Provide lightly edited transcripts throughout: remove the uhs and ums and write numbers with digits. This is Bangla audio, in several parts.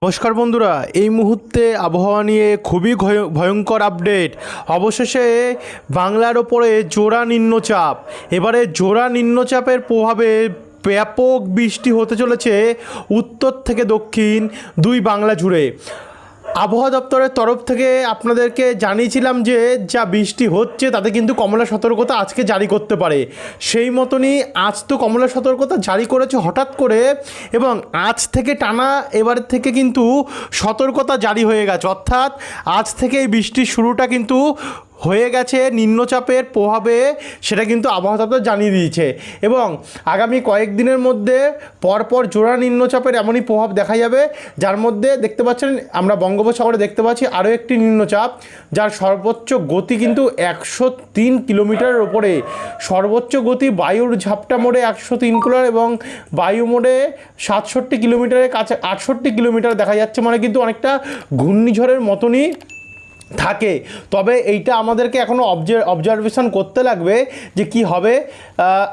নমস্কার বন্ধুরা, এই মুহূর্তে আবহাওয়া নিয়ে খুবই ভয়ঙ্কর আপডেট। অবশেষে বাংলার ওপরে জোড়া নিম্নচাপ। এবারে জোড়া নিম্নচাপের প্রভাবে ব্যাপক বৃষ্টি হতে চলেছে উত্তর থেকে দক্ষিণ দুই বাংলা জুড়ে। আবহাওয়া দপ্তরের তরফ থেকে আপনাদেরকে জানিয়েছিলাম যে যা বৃষ্টি হচ্ছে তাতে কিন্তু কমলা সতর্কতা আজকে জারি করতে পারে। সেই মতনই আজ তো কমলা সতর্কতা জারি করেছে হঠাৎ করে, এবং আজ থেকে টানা এবার থেকে কিন্তু সতর্কতা জারি হয়ে গেছে। অর্থাৎ আজ থেকে এই বৃষ্টির শুরুটা কিন্তু হয়ে গেছে নিম্নচাপের প্রভাবে, সেটা কিন্তু আবহাওয়া দপ্তর জানিয়ে দিয়েছে। এবং আগামী কয়েকদিনের মধ্যে পরপর জোড়া নিম্নচাপের এমনই প্রভাব দেখা যাবে, যার মধ্যে দেখতে পাচ্ছেন আমরা বঙ্গোপসাগরে দেখতে পাচ্ছি আরও একটি নিম্নচাপ, যার সর্বোচ্চ গতি কিন্তু 103 কিলোমিটারের ওপরে। সর্বোচ্চ গতি বায়ুর ঝাপটা মোড়ে 103 কিলোমিটার এবং বায়ু মোড়ে 67 কিলোমিটারের কাছে 68 কিলোমিটার দেখা যাচ্ছে, মানে কিন্তু অনেকটা ঘূর্ণিঝড়ের মতনই থাকে। তবে এইটা আমাদেরকে এখনও অবজারভেশন করতে লাগবে যে কি হবে।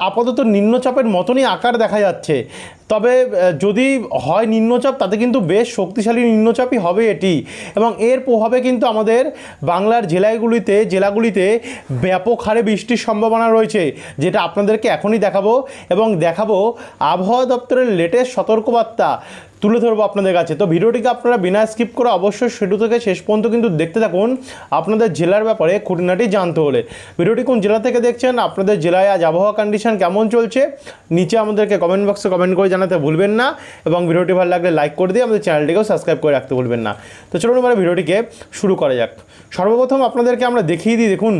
আপাতত নিম্নচাপের মতনই আকার দেখা যাচ্ছে, তবে যদি হয় নিম্নচাপ তাতে কিন্তু বেশ শক্তিশালী নিম্নচাপই হবে এটি। এবং এর প্রভাবে কিন্তু আমাদের বাংলার জেলাগুলিতে ব্যাপক হারে বৃষ্টির সম্ভাবনা রয়েছে, যেটা আপনাদেরকে এখনই দেখাবো। এবং দেখাবো আবহাওয়া দপ্তরের লেটেস্ট সতর্কবার্তা তুলে ধরবো আপনাদের কাছে। তো ভিডিওটিকে আপনারা বিনা স্কিপ করে অবশ্যই শুরু থেকে শেষ পর্যন্ত কিন্তু দেখতে থাকুন, আপনাদের জেলার ব্যাপারে খুঁটিনাটি জানতে হলে। ভিডিওটি কোন জেলা থেকে দেখছেন, আপনাদের জেলায় আজ আবহাওয়া কন্ডিশন কেমন চলছে, নিচে আমাদেরকে কমেন্ট বক্সে কমেন্ট করে জানাতে ভুলবেন না। এবং ভিডিওটি ভালো লাগলে লাইক করে দিয়ে আমাদের চ্যানেলটিকেও সাবস্ক্রাইব করে রাখতে ভুলবেন না। তো চলুন এবার ভিডিওটিকে শুরু করা যাক। সর্বপ্রথম আপনাদেরকে আমরা দেখিয়ে দিই, দেখুন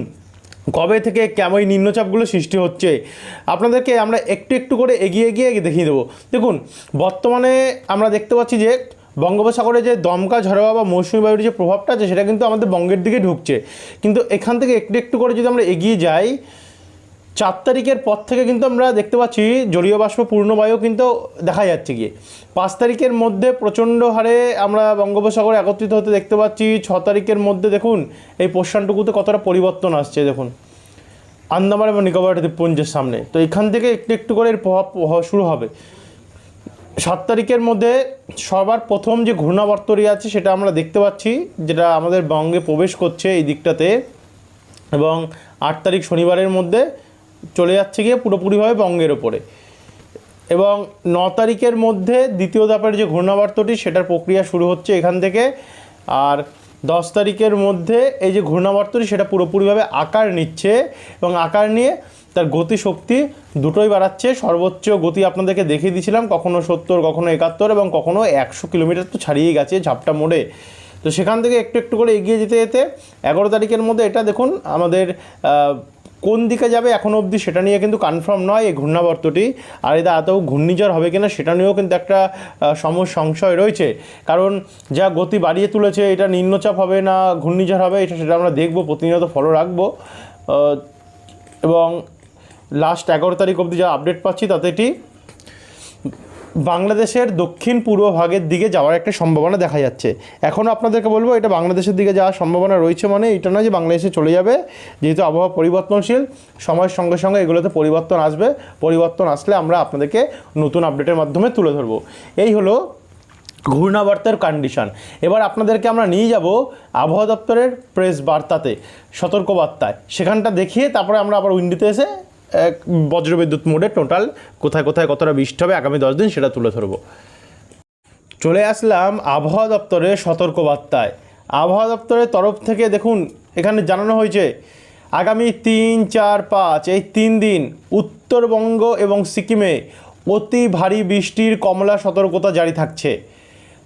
কবে থেকে কেমন নিম্নচাপগুলো সৃষ্টি হচ্ছে। আপনাদেরকে আমরা একটু একটু করে এগিয়ে দেখিয়ে দেবো। দেখুন বর্তমানে আমরা দেখতে পাচ্ছি যে বঙ্গোপসাগরে যে দমকা ঝড়ো বা মৌসুমী বায়ুর যে প্রভাবটা আছে সেটা কিন্তু আমাদের বঙ্গের দিকে ঢুকছে। কিন্তু এখান থেকে একটু একটু করে যদি আমরা এগিয়ে যাই, 4 তারিখের পর থেকে কিন্তু আমরা দেখতে পাচ্ছি জলীয় বাষ্প পূর্ণবায়ু কিন্তু দেখা যাচ্ছে গিয়ে। 5 তারিখের মধ্যে প্রচণ্ড হারে আমরা বঙ্গোপসাগরে একত্রিত হতে দেখতে পাচ্ছি। 6 তারিখের মধ্যে দেখুন এই পোর্শনটুকুতে কতটা পরিবর্তন আসছে, দেখুন আন্দামান এবং নিকোবর দ্বীপপুঞ্জের সামনে। তো এখান থেকে একটু একটু করে এর প্রভাব শুরু হবে। 7 তারিখের মধ্যে সবার প্রথম যে ঘূর্ণাবর্তটি আছে সেটা আমরা দেখতে পাচ্ছি, যেটা আমাদের বঙ্গে প্রবেশ করছে এই দিকটাতে। এবং 8 তারিখ শনিবারের মধ্যে চলে যাচ্ছে গিয়ে পুরোপুরিভাবে বঙ্গের ওপরে। এবং 9 তারিখের মধ্যে দ্বিতীয় ধাপের যে ঘূর্ণাবর্তটি সেটার প্রক্রিয়া শুরু হচ্ছে এখান থেকে। আর 10 তারিখের মধ্যে এই যে ঘূর্ণাবর্তটি সেটা পুরোপুরিভাবে আকার নিচ্ছে, এবং আকার নিয়ে তার গতিশক্তি দুটোই বাড়াচ্ছে। সর্বোচ্চ গতি আপনাদেরকে দেখিয়ে দিয়েছিলাম, কখনো 70, কখনো 71 এবং কখনো 100 কিলোমিটার তো ছাড়িয়ে গেছে ঝাপটা মোড়ে। তো সেখান থেকে একটু একটু করে এগিয়ে যেতে 11 তারিখের মধ্যে এটা দেখুন আমাদের কোন দিকে যাবে এখনও অবধি সেটা নিয়ে কিন্তু কনফার্ম নয় এই ঘূর্ণাবর্তটি। আর এটা আদৌ ঘূর্ণিঝড় হবে কিনা সেটা নিয়েও কিন্তু একটা সংশয় রয়েছে, কারণ যা গতি বাড়িয়ে তুলেছে এটা নিম্নচাপ হবে না ঘূর্ণিঝড় হবে সেটা আমরা দেখব, প্রতিনিয়ত ফলো রাখবো। এবং লাস্ট 11 তারিখ অবধি যা আপডেট পাচ্ছি তাতে এটি বাংলাদেশের দক্ষিণ পূর্ব ভাগের দিকে যাওয়ার একটা সম্ভাবনা দেখা যাচ্ছে। এখনও আপনাদেরকে বলবো এটা বাংলাদেশের দিকে যাওয়ার সম্ভাবনা রয়েছে, মানে এটা নয় যে বাংলাদেশে চলে যাবে, যেহেতু আবহাওয়া পরিবর্তনশীল, সময়ের সঙ্গে সঙ্গে এগুলোতে পরিবর্তন আসবে। পরিবর্তন আসলে আমরা আপনাদেরকে নতুন আপডেটের মাধ্যমে তুলে ধরবো। এই হলো ঘূর্ণাবর্তের কন্ডিশন। এবার আপনাদেরকে আমরা নিয়ে যাব আবহাওয়া দপ্তরের প্রেস বার্তাতে, সতর্কবার্তায়, সেখানটা দেখিয়ে তারপরে আমরা আবার উইন্ডিতে এসে বজ্রবিদ্যুৎ মোডে টোটাল কোথায় কোথায় কতটা বৃষ্টি হবে আগামী 10 দিন সেটা তুলে ধরবো। চলে আসলাম আবহাওয়া দপ্তরের সতর্কবার্তায়। আবহাওয়া দপ্তরের তরফ থেকে দেখুন এখানে জানানো হয়েছে আগামী 3, 4, 5 এই 3 দিন উত্তরবঙ্গ এবং সিকিমে অতি ভারী বৃষ্টির কমলা সতর্কতা জারি থাকছে।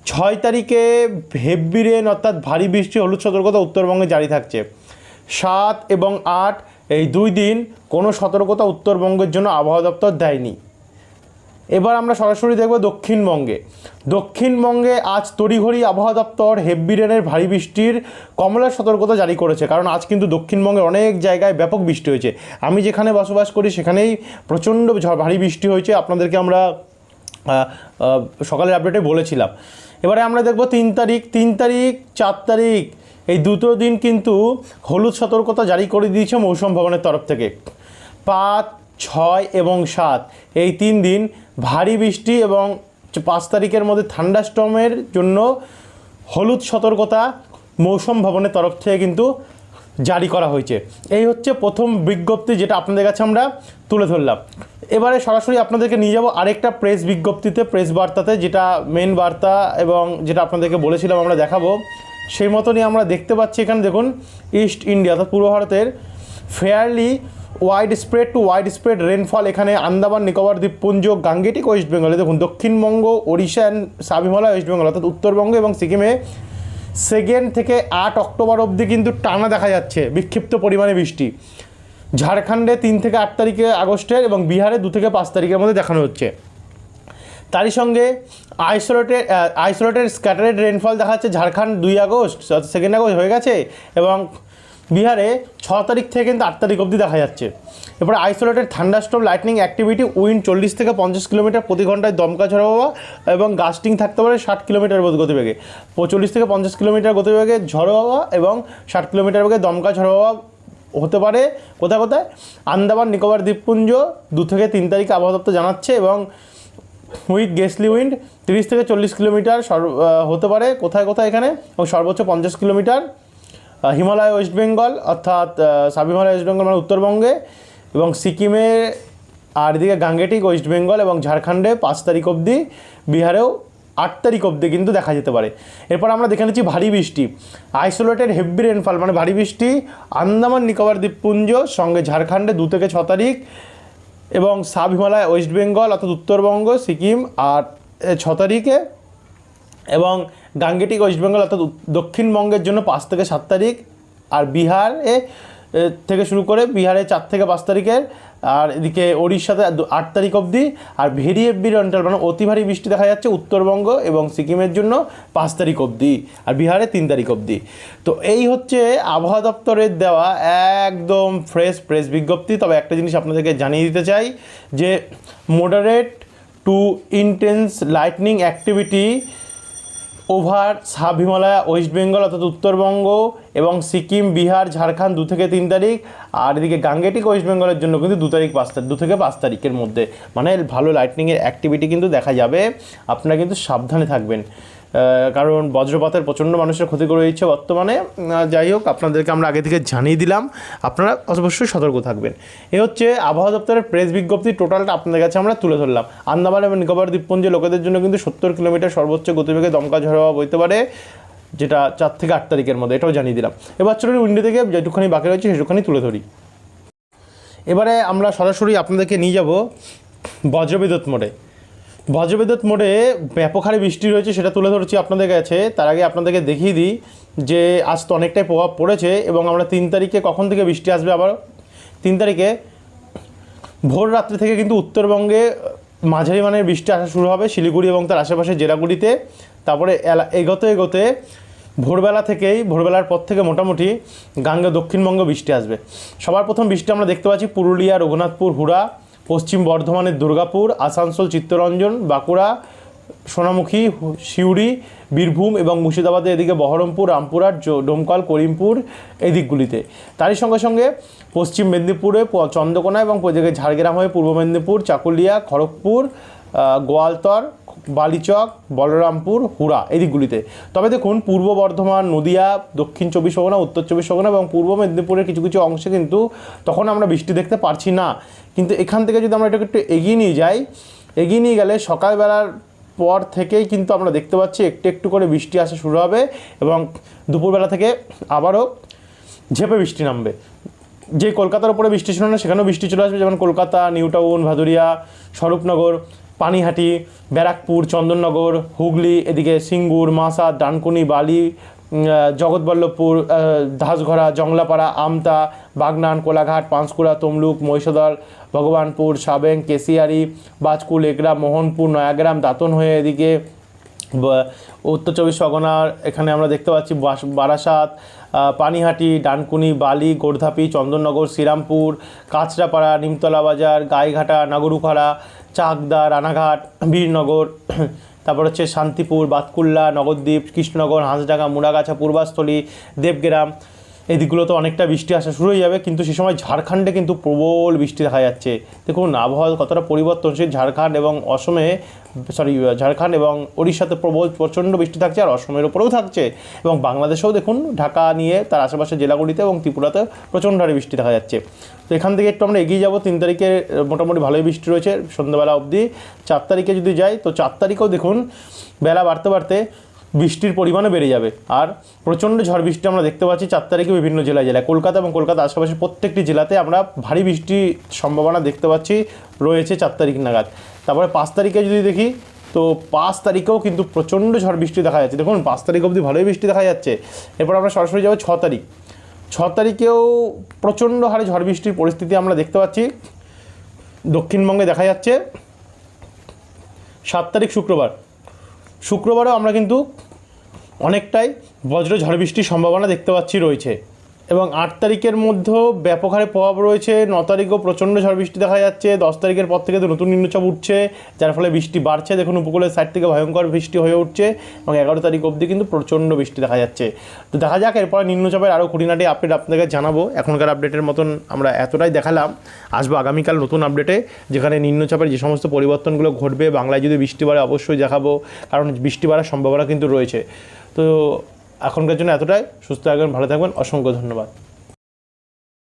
6 তারিখে হেভি রেন অর্থাৎ ভারী বৃষ্টি হলুদ সতর্কতা উত্তরবঙ্গে জারি থাকছে। 7 এবং 8 এই 2 দিন কোনো সতর্কতা উত্তরবঙ্গের জন্য আবহাওয়া দপ্তর দেয়নি। এবার আমরা সরাসরি দেখব দক্ষিণবঙ্গে আজ তড়িঘড়ি আবহাওয়া দপ্তর হেভি রেনের ভারী বৃষ্টির কমলা সতর্কতা জারি করেছে, কারণ আজ কিন্তু দক্ষিণবঙ্গের অনেক জায়গায় ব্যাপক বৃষ্টি হয়েছে। আমি যেখানে বসবাস করি সেখানেই প্রচণ্ড ভারী বৃষ্টি হয়েছে, আপনাদেরকে আমরা সকালের আপডেটে বলেছিলাম। এবারে আমরা দেখব 3 তারিখ, 4 তারিখ এই দুটো দিন কিন্তু হলুদ সতর্কতা জারি করে দিয়েছে মৌসুম ভবনের তরফ থেকে। 5, 6 এবং 7 এই 3 দিন ভারী বৃষ্টি এবং 5 তারিখের মধ্যে থান্ডারস্টর্মের জন্য হলুদ সতর্কতা মৌসুম ভবনের তরফ থেকে কিন্তু জারি করা হয়েছে। এই হচ্ছে প্রথম বিজ্ঞপ্তি যেটা আপনাদের কাছে আমরা তুলে ধরলাম। এবারে সরাসরি আপনাদেরকে নিয়ে যাব আরেকটা প্রেস বিজ্ঞপ্তিতে, প্রেস বার্তাতে, যেটা মেন বার্তা এবং যেটা আপনাদেরকে বলেছিলাম আমরা দেখাবো সেই মতনই আমরা দেখতে পাচ্ছি। এখানে দেখুন, ইস্ট ইন্ডিয়া অর্থাৎ পূর্ব ভারতের fairly wide spread to wide spread rainfall এখানে আন্দামান নিকোবর দ্বীপপুঞ্জ, গাঙ্গেটিক ওয়েস্ট বেঙ্গলে দেখুন, Dakshinbanga, Odisha and sub Himalaya West Bengal অর্থাৎ উত্তরবঙ্গ এবং সিকিমে 2 থেকে 8 অক্টোবর অবধি কিন্তু টানা দেখা যাচ্ছে বিক্ষিপ্ত পরিমাণে বৃষ্টি। ঝাড়খণ্ডে 3 থেকে 8 তারিখে আগস্টের এবং বিহারে 2 থেকে 5 তারিখের মধ্যে দেখানো হচ্ছে। তারই সঙ্গে আইসোলেটেড স্ক্যাটারেড রেনফল দেখা যাচ্ছে ঝাড়খণ্ড 2 আগস্ট 2 আগস্ট হয়ে গেছে এবং বিহারে 6 তারিখ থেকে কিন্তু 8 তারিখ অবধি দেখা যাচ্ছে। এরপরে isolated thunderstorm lightning activity, wind 40 থেকে 50 কিলোমিটার প্রতি ঘন্টায় দমকা ঝড় হওয়া এবং গাস্টিং থাকতে পারে 60 কিলোমিটার গতিবেগে, 40 থেকে 50 কিলোমিটার গতিবেগে ঝড় হওয়া এবং 60 কিলোমিটার বেগে দমকা ঝড় হওয়া হতে পারে। কোথায় কোথায়? আন্দামান নিকোবর দ্বীপপুঞ্জ 2 থেকে 3 তারিখে আবহাওয়া দপ্তর জানাচ্ছে এবং উইথ গেস্টলি উইন্ড 30 থেকে 40 কিলোমিটার হতে পারে কোথায় কোথায় এখানে, এবং সর্বোচ্চ 50 কিলোমিটার হিমালয় ওয়েস্ট বেঙ্গল অর্থাৎ সাব হিমালয় ওয়েস্ট বেঙ্গল মানে উত্তরবঙ্গে এবং সিকিমে, আর এদিকে গাঙ্গেটিক ওয়েস্ট বেঙ্গল এবং ঝাড়খণ্ডে 5 তারিখ অবধি, বিহারেও 8 তারিখ অবধি কিন্তু দেখা যেতে পারে। এরপর আমরা দেখে নিচ্ছি ভারী বৃষ্টি, আইসোলেটেড হেভি রেনফল মানে ভারী বৃষ্টি আন্দামান নিকোবর দ্বীপপুঞ্জ সঙ্গে ঝাড়খণ্ডে 2 থেকে 6 তারিখ এবং সাব হিমালয় ওয়েস্ট বেঙ্গল অর্থাৎ উত্তরবঙ্গ, সিকিম আর 6 তারিখে এবং গাঙ্গেটিক ওয়েস্ট বেঙ্গল অর্থাৎ দক্ষিণবঙ্গের জন্য 5 থেকে 7 তারিখ, আর বিহারে থেকে শুরু করে বিহারে 4 থেকে 5 তারিখের, আর এদিকে ওড়িশাতে 8 তারিখ অবধি, আর ভেরি হেভি রেনফল মানে অতি ভারী বৃষ্টি দেখা যাচ্ছে উত্তরবঙ্গ এবং সিকিমের জন্য 5 তারিখ অবধি, আর বিহারে 3 তারিখ অবধি। তো এই হচ্ছে আবহাওয়া দপ্তরের দেওয়া একদম ফ্রেশ প্রেস বিজ্ঞপ্তি। তবে একটা জিনিস আপনাদেরকে জানিয়ে দিতে চাই যে moderate two intense lightning activity over sub Himalaya West Bengal অর্থাৎ উত্তরবঙ্গ এবং সিকিম, বিহার, ঝাড়খণ্ড 2 থেকে 3 তারিখ, আর এদিকে গাঙ্গেটিক ওয়েস্ট বেঙ্গলের জন্য কিন্তু 2 থেকে 5 তারিখের মধ্যে মানে ভালো লাইটনিংয়ের অ্যাক্টিভিটি কিন্তু দেখা যাবে। আপনারা কিন্তু সাবধানে থাকবেন, কারণ বজ্রপাতের প্রচণ্ড মানুষের ক্ষতি করে দিচ্ছে বর্তমানে। যাই হোক, আপনাদেরকে আমরা আগে থেকে জানিয়ে দিলাম, আপনারা অবশ্যই সতর্ক থাকবেন। এ হচ্ছে আবহাওয়া দপ্তরের প্রেস বিজ্ঞপ্তি, টোটালটা আপনাদের কাছে আমরা তুলে ধরলাম। আন্দামান এবং নিকোবর দ্বীপপুঞ্জের লোকেদের জন্য কিন্তু 70 কিলোমিটার সর্বোচ্চ গতিবেগে দমকা ঝড় হওয়া বইতে পারে, যেটা 4 থেকে 8 তারিখের মধ্যে, এটাও জানিয়ে দিলাম। এবার চলুন উইন্ডো থেকে যেটুখানি বাকি রয়েছে সেটুখানি তুলে ধরি। এবারে আমরা সরাসরি আপনাদেরকে নিয়ে যাব বজ্রবিদ্যুৎ মোডে। বজ্রবিদ্যুৎ মোডে ব্যাপক হারে বৃষ্টি রয়েছে সেটা তুলে ধরছি আপনাদের কাছে। তার আগে আপনাদেরকে দেখিয়ে দিই যে আজ তো অনেকটাই প্রভাব পড়েছে এবং আমরা 3 তারিখে কখন থেকে বৃষ্টি আসবে। আবার 3 তারিখে ভোর রাত্রি থেকে কিন্তু উত্তরবঙ্গে মাঝারি মানের বৃষ্টি আসা শুরু হবে শিলিগুড়ি এবং তার আশেপাশের জেলাগুলিতে। তারপরে এগোতে ভোরবেলার পর থেকে মোটামুটি দক্ষিণবঙ্গে বৃষ্টি আসবে। সবার প্রথম বৃষ্টি আমরা দেখতে পাচ্ছি পুরুলিয়া, রঘুনাথপুর, হুড়া, পশ্চিম বর্ধমানের দুর্গাপুর, আসানসোল, চিত্তরঞ্জন, বাঁকুড়া, সোনামুখী, সিউড়ি, বীরভূম এবং মুর্শিদাবাদের এদিকে বহরমপুর, রামপুরহাট, ডোমকল, করিমপুর এই দিকগুলিতে। তারই সঙ্গে সঙ্গে পশ্চিম মেদিনীপুরে চন্দ্রকোনা এবং এদিকে ঝাড়গ্রাম হয়ে পূর্ব মেদিনীপুর, চাকুলিয়া, খড়গপুর, গোয়ালতর, বালিচক, বলরামপুর, হুড়া এই দিকগুলিতে। তবে দেখুন পূর্ব বর্ধমান, নদিয়া, দক্ষিণ 24 পরগনা, উত্তর 24 পরগনা এবং পূর্ব মেদিনীপুরের কিছু কিছু অংশে কিন্তু তখন আমরা বৃষ্টি দেখতে পারছি না। কিন্তু এখান থেকে যদি আমরা এটাকে একটু এগিয়ে নিয়ে গেলে সকালবেলার পর থেকেই কিন্তু আমরা দেখতে পাচ্ছি একটু একটু করে বৃষ্টি আসা শুরু হবে এবং দুপুরবেলা থেকে আবারও ঝেঁপে বৃষ্টি নামবে। যে কলকাতার উপরে বৃষ্টি ছিল না সেখানেও বৃষ্টি চলে আসবে, যেমন কলকাতা, নিউ টাউন, ভাদুরিয়া, স্বরূপনগর, পানিহাটি, ব্যারাকপুর, চন্দননগর, হুগলি, এদিকে সিঙ্গুর, মাসা, ডানকুনি, বালি, জগৎবল্লভপুর, দাসঘরা, জংলাপাড়া, আমতা, বাগনান, কোলাঘাট, পাঁশকুড়া, তমলুক, মহিষাদল, ভগবানপুর, সাবেং, কেশিয়ারি, বাজকুল, এগরা, মোহনপুর, নয়াগ্রাম, দাঁতন হয়ে এদিকে উত্তর 24 পরগনার এখানে আমরা দেখতে পাচ্ছি বারাসাত, পানিহাটি, ডানকুনি, বালি, গোর্ধাপি, চন্দননগর, শ্রীরামপুর, কাঁচরাপাড়া, নিমতলা বাজার, গাইঘাটা, নাগরুখাড়া, চাকদা, রানাঘাট, বীরনগর, তারপর হচ্ছে শান্তিপুর, বাতকুল্লা, নগরদ্বীপ, কৃষ্ণনগর, হাঁসডাঙ্গা, মুড়াগাছা, পূর্বাস্থলী, দেবগ্রাম, এই দিকগুলোতে অনেকটা বৃষ্টি আসা শুরু হয়ে যাবে, কিন্তু সে সময় ঝাড়খণ্ডে কিন্তু প্রবল বৃষ্টি দেখা যাচ্ছে। দেখুন আবহাওয়া কতটা পরিবর্তনশীল। ঝাড়খণ্ড এবং উড়িষ্যাতে প্রচণ্ড বৃষ্টি থাকছে, আর অসমের ওপরেও থাকছে, এবং বাংলাদেশেও দেখুন ঢাকা নিয়ে তার আশেপাশের জেলাগুলিতে এবং ত্রিপুরাতে প্রচণ্ড হারে বৃষ্টি দেখা যাচ্ছে। তো এখান থেকে একটু আমরা এগিয়ে যাব। 3 তারিখে মোটামুটি ভালোই বৃষ্টি রয়েছে সন্ধ্যাবেলা অবধি। 4 তারিখে যদি যাই, তো 4 তারিখেও দেখুন বেলা বাড়তে বাড়তে বৃষ্টির পরিমাণও বেড়ে যাবে, আর প্রচণ্ড ঝড় বৃষ্টি আমরা দেখতে পাচ্ছি 4 তারিখে বিভিন্ন জেলায়। কলকাতা এবং কলকাতার আশেপাশে প্রত্যেকটি জেলাতে আমরা ভারী বৃষ্টির সম্ভাবনা দেখতে পাচ্ছি রয়েছে 4 তারিখ নাগাদ। তারপরে 5 তারিখে যদি দেখি, তো 5 তারিখেও কিন্তু প্রচণ্ড ঝড় বৃষ্টি দেখা যাচ্ছে। দেখুন 5 তারিখ অবধি ভালোই বৃষ্টি দেখা যাচ্ছে। এরপর আমরা সরাসরি যাবো 6 তারিখ। 6 তারিখেও প্রচণ্ড হারে ঝড় বৃষ্টির পরিস্থিতি আমরা দেখতে পাচ্ছি দক্ষিণবঙ্গে দেখা যাচ্ছে। 7 তারিখ শুক্রবারও আমরা কিন্তু অনেকটাই বজ্র ঝড় বৃষ্টির সম্ভাবনা দেখতে পাচ্ছি রয়েছে, এবং 8 তারিখের মধ্যেও ব্যাপক হারে প্রভাব রয়েছে। 9 তারিখেও প্রচণ্ড ঝড় বৃষ্টি দেখা যাচ্ছে। 10 তারিখের পর থেকে তো নতুন নিম্নচাপ উঠছে, যার ফলে বৃষ্টি বাড়ছে। দেখুন উপকূলের সাইড থেকে ভয়ঙ্কর বৃষ্টি হয়ে উঠছে, এবং 11 তারিখ অবধি কিন্তু প্রচণ্ড বৃষ্টি দেখা যাচ্ছে। তো দেখা যাক এরপরে নিম্নচাপের আরও খুঁটিনাটি আপডেট আপনাদের জানাবো। এখনকার আপডেটের মতন আমরা এতটাই দেখালাম। আসবো আগামীকাল নতুন আপডেটে, যেখানে নিম্নচাপের যে সমস্ত পরিবর্তনগুলো ঘটবে, বাংলায় যদি বৃষ্টি বাড়ে অবশ্যই দেখাবো, কারণ বৃষ্টি বাড়ার সম্ভাবনা কিন্তু রয়েছে। তো এখনকার জন্য এতটাই। সুস্থ থাকবেন, ভালো থাকবেন, অসংখ্য ধন্যবাদ।